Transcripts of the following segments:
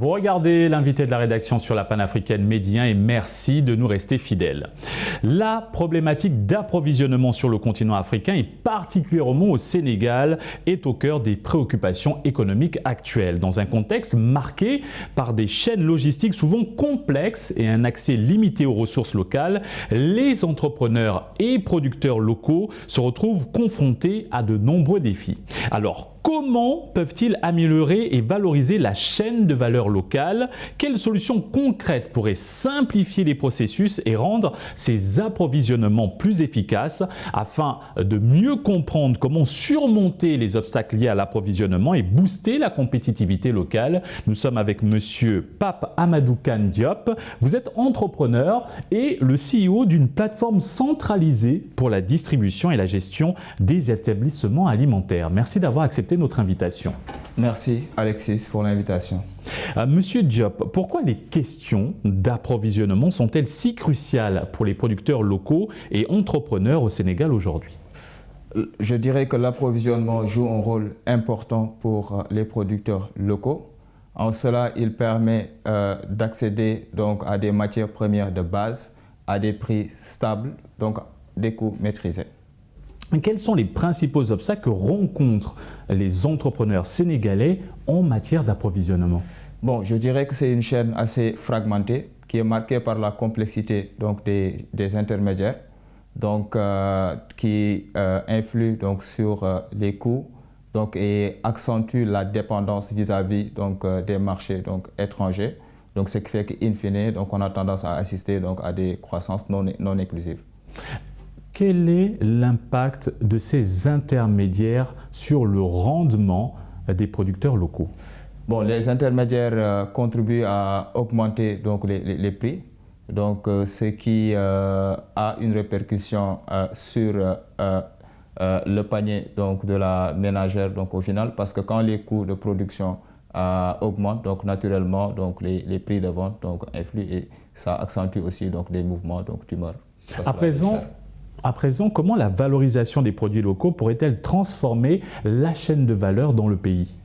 Vous regardez l'invité de la rédaction sur la panafricaine Média et merci de nous rester fidèles. La problématique d'approvisionnement sur le continent africain et particulièrement au Sénégal est au cœur des préoccupations économiques actuelles dans un contexte marqué par des chaînes logistiques souvent complexes et un accès limité aux ressources locales. Les entrepreneurs et producteurs locaux se retrouvent confrontés à de nombreux défis. Alors, comment peuvent-ils améliorer et valoriser la chaîne de valeur locale? Quelles solutions concrètes pourraient simplifier les processus et rendre ces approvisionnements plus efficaces afin de mieux comprendre comment surmonter les obstacles liés à l'approvisionnement et booster la compétitivité locale? Nous sommes avec Monsieur Pape Amadou Kane Diop. Vous êtes entrepreneur et le CEO d'une plateforme centralisée pour la distribution et la gestion des établissements alimentaires. Merci d'avoir accepté notre invitation. Merci Alexis pour l'invitation. Monsieur Diop, pourquoi les questions d'approvisionnement sont-elles si cruciales pour les producteurs locaux et entrepreneurs au Sénégal aujourd'hui? Je dirais que l'approvisionnement joue un rôle important pour les producteurs locaux. En cela, il permet d'accéder donc à des matières premières de base, à des prix stables, donc des coûts maîtrisés. Quels sont les principaux obstacles que rencontrent les entrepreneurs sénégalais en matière d'approvisionnement? Bon, je dirais que c'est une chaîne assez fragmentée qui est marquée par la complexité donc, des intermédiaires donc, qui influent donc, sur les coûts donc, et accentue la dépendance vis-à-vis donc, des marchés donc, étrangers. Donc, ce qui fait qu'in fine, donc, on a tendance à assister donc, à des croissances non inclusives. Quel est l'impact de ces intermédiaires sur le rendement des producteurs locaux? Bon, les intermédiaires contribuent à augmenter donc, les prix, donc, ce qui a une répercussion sur le panier donc, de la ménagère donc, au final, parce que quand les coûts de production augmentent, donc, naturellement donc, les prix de vente donc, influent et ça accentue aussi donc, des mouvements d'humeur. À présent, comment la valorisation des produits locaux pourrait-elle transformer la chaîne de valeur dans le pays?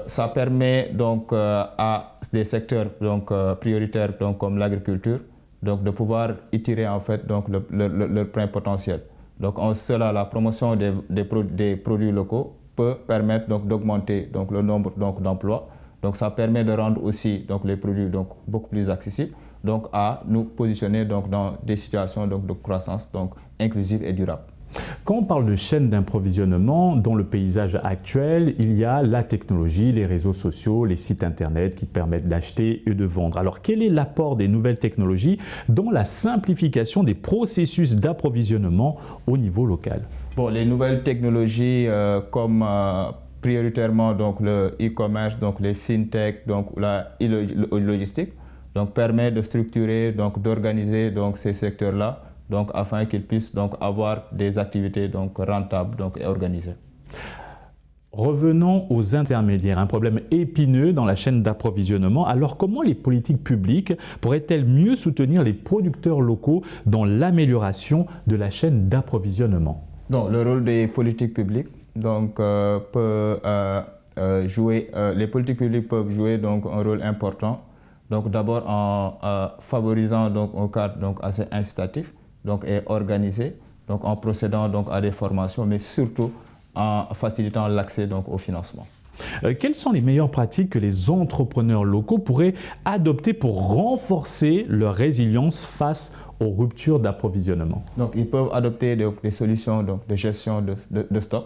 Ça permet donc à des secteurs donc, prioritaires donc, comme l'agriculture donc, de pouvoir étirer en fait, donc, leur plein potentiel. Donc, en cela, la promotion des produits locaux peut permettre d'augmenter donc, le nombre d'emplois. Donc, ça permet de rendre aussi donc, les produits donc, beaucoup plus accessibles, donc à nous positionner donc, dans des situations donc, de croissance donc, inclusive et durable. Quand on parle de chaîne d'approvisionnement, dans le paysage actuel, il y a la technologie, les réseaux sociaux, les sites internet qui permettent d'acheter et de vendre. Alors, quel est l'apport des nouvelles technologies dans la simplification des processus d'approvisionnement au niveau local? Bon, les nouvelles technologies comme prioritairement donc, le e-commerce, donc les fintech, donc la logistique, donc permet de structurer, donc d'organiser donc ces secteurs-là, donc afin qu'ils puissent donc avoir des activités donc rentables donc et organisées. Revenons aux intermédiaires, un problème épineux dans la chaîne d'approvisionnement. Alors comment les politiques publiques pourraient-elles mieux soutenir les producteurs locaux dans l'amélioration de la chaîne d'approvisionnement? Donc le rôle des politiques publiques donc, peut jouer, les politiques publiques peuvent jouer donc, un rôle important. Donc d'abord en favorisant donc, un cadre donc, assez incitatif donc, et organisé, donc, en procédant donc, à des formations, mais surtout en facilitant l'accès donc, au financement. Quelles sont les meilleures pratiques que les entrepreneurs locaux pourraient adopter pour renforcer leur résilience face aux ruptures d'approvisionnement? Donc ils peuvent adopter donc, des solutions donc, de gestion de stock.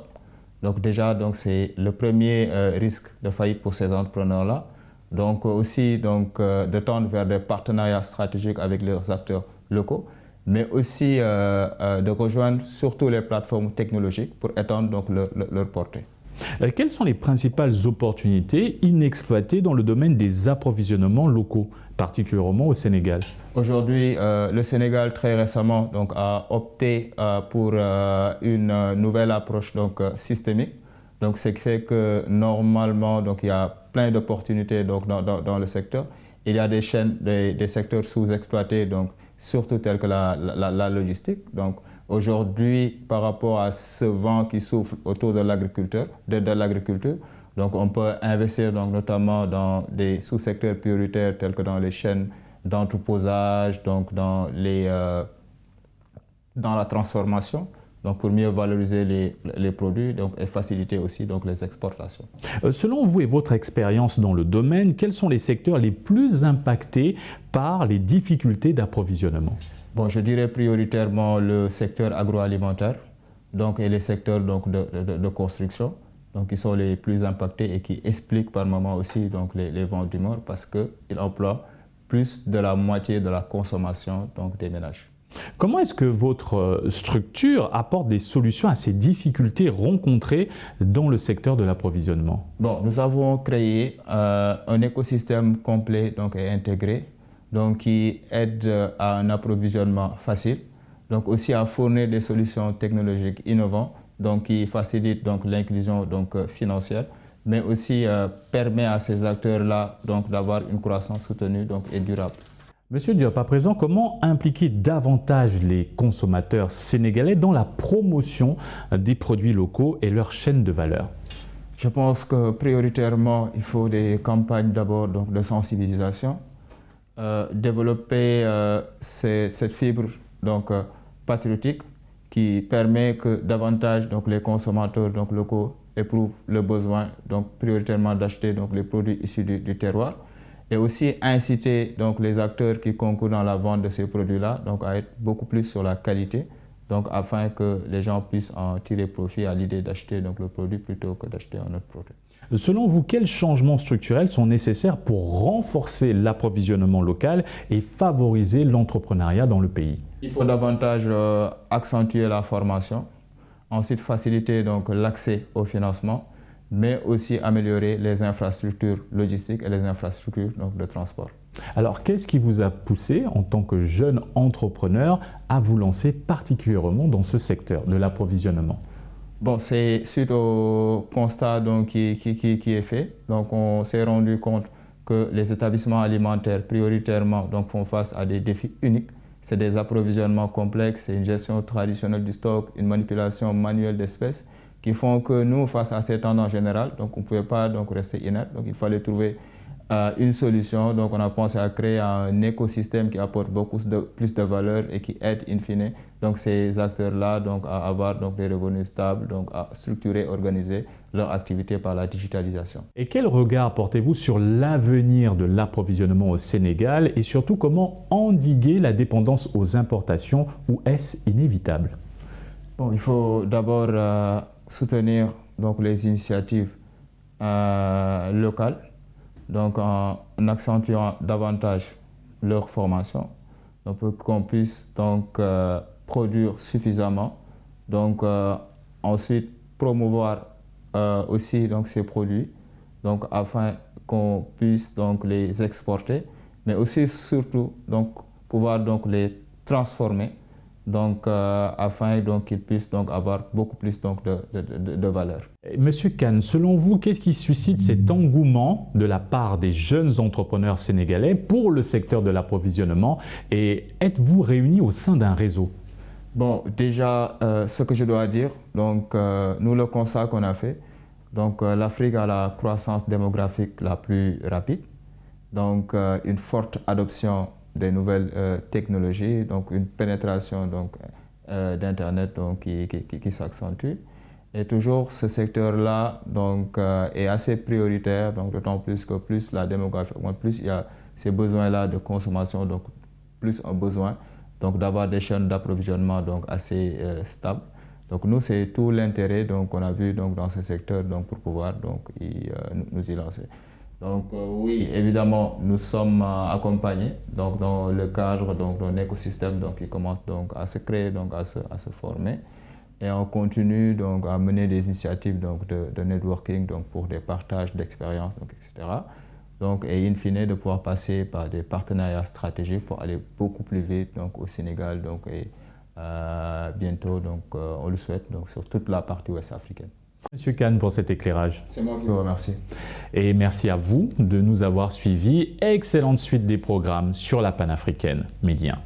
Donc déjà, donc, c'est le premier risque de faillite pour ces entrepreneurs-là. Donc aussi donc, de tendre vers des partenariats stratégiques avec leurs acteurs locaux, mais aussi de rejoindre surtout les plateformes technologiques pour étendre donc, leur portée. Quelles sont les principales opportunités inexploitées dans le domaine des approvisionnements locaux, particulièrement au Sénégal? Aujourd'hui, le Sénégal très récemment donc, a opté pour une nouvelle approche donc, systémique. Donc, ce qui fait que normalement, donc, il y a plein d'opportunités donc, dans le secteur. Il y a des chaînes, des secteurs sous-exploités, donc, surtout tels que la logistique. Donc, aujourd'hui, par rapport à ce vent qui souffle autour de l'agriculture, Donc on peut investir donc, notamment dans des sous-secteurs prioritaires tels que dans les chaînes d'entreposage, donc dans la transformation, donc pour mieux valoriser les produits donc, et faciliter aussi donc, les exportations. Selon vous et votre expérience dans le domaine, quels sont les secteurs les plus impactés par les difficultés d'approvisionnement? Bon, je dirais prioritairement le secteur agroalimentaire donc, et les secteurs donc, de construction, donc, qui sont les plus impactés et qui expliquent par moment aussi donc, les ventes d'humeur parce qu'ils emploient plus de la moitié de la consommation donc, des ménages. Comment est-ce que votre structure apporte des solutions à ces difficultés rencontrées dans le secteur de l'approvisionnement? Bon, nous avons créé un écosystème complet donc, et intégré donc, qui aide à un approvisionnement facile, donc aussi à fournir des solutions technologiques innovantes donc, qui facilitent donc, l'inclusion donc, financière, mais aussi permet à ces acteurs-là d'avoir une croissance soutenue donc, et durable. Monsieur Diop, à présent, comment impliquer davantage les consommateurs sénégalais dans la promotion des produits locaux et leur chaîne de valeur? Je pense que prioritairement, il faut des campagnes d'abord de sensibilisation, développer cette fibre donc, patriotique qui permet que davantage donc, les consommateurs donc, locaux éprouvent le besoin donc, prioritairement d'acheter donc, les produits issus du terroir. Et aussi inciter donc, les acteurs qui concourent dans la vente de ces produits-là donc, à être beaucoup plus sur la qualité, donc, afin que les gens puissent en tirer profit à l'idée d'acheter donc, le produit plutôt que d'acheter un autre produit. Selon vous, quels changements structurels sont nécessaires pour renforcer l'approvisionnement local et favoriser l'entrepreneuriat dans le pays? Il faut davantage accentuer la formation, ensuite faciliter donc, l'accès au financement, mais aussi améliorer les infrastructures logistiques et les infrastructures donc, de transport. Alors, qu'est-ce qui vous a poussé, en tant que jeune entrepreneur, à vous lancer particulièrement dans ce secteur de l'approvisionnement? Bon, c'est suite au constat donc, qui est fait. Donc, on s'est rendu compte que les établissements alimentaires, prioritairement, donc, font face à des défis uniques. C'est des approvisionnements complexes, c'est une gestion traditionnelle du stock, une manipulation manuelle d'espèces, qui font que nous, face à ces tendances générales, donc on ne pouvait pas donc, rester inerte. Donc il fallait trouver une solution. Donc on a pensé à créer un écosystème qui apporte plus de valeur et qui aide in fine donc, ces acteurs-là donc, à avoir donc, des revenus stables, donc à structurer, organiser leur activité par la digitalisation. Et quel regard portez-vous sur l'avenir de l'approvisionnement au Sénégal et surtout comment endiguer la dépendance aux importations ou est-ce inévitable? Bon, il faut d'abord soutenir donc, les initiatives locales, donc en accentuant davantage leur formation, donc pour qu'on puisse donc, produire suffisamment, donc ensuite promouvoir aussi donc, ces produits, donc, afin qu'on puisse donc, les exporter, mais aussi surtout donc, pouvoir donc, les transformer. Donc, afin qu'ils puissent donc, avoir beaucoup plus donc, de valeur. Monsieur Kane, selon vous, qu'est-ce qui suscite cet engouement de la part des jeunes entrepreneurs sénégalais pour le secteur de l'approvisionnement et êtes-vous réunis au sein d'un réseau? Bon, déjà, ce que je dois dire, donc, nous, le constat qu'on a fait, donc, l'Afrique a la croissance démographique la plus rapide, donc une forte adoption des nouvelles technologies, donc une pénétration d'Internet qui s'accentue. Et toujours ce secteur-là est assez prioritaire, donc d'autant plus que plus la démographie augmente, plus il y a ces besoins-là de consommation, donc plus un besoin d'avoir des chaînes d'approvisionnement assez stables. Donc nous, c'est tout l'intérêt qu'on a vu dans ce secteur pour pouvoir nous y lancer. Donc oui, évidemment, nous sommes accompagnés dans le cadre d'un écosystème qui commence à se créer, à se former. Et on continue à mener des initiatives de networking pour des partages d'expériences, etc. Et in fine, de pouvoir passer par des partenariats stratégiques pour aller beaucoup plus vite au Sénégal et bientôt, on le souhaite, sur toute la partie ouest africaine. Monsieur Kane pour cet éclairage. C'est moi qui vous remercie. Et merci à vous de nous avoir suivis. Excellente suite des programmes sur la panafricaine Média.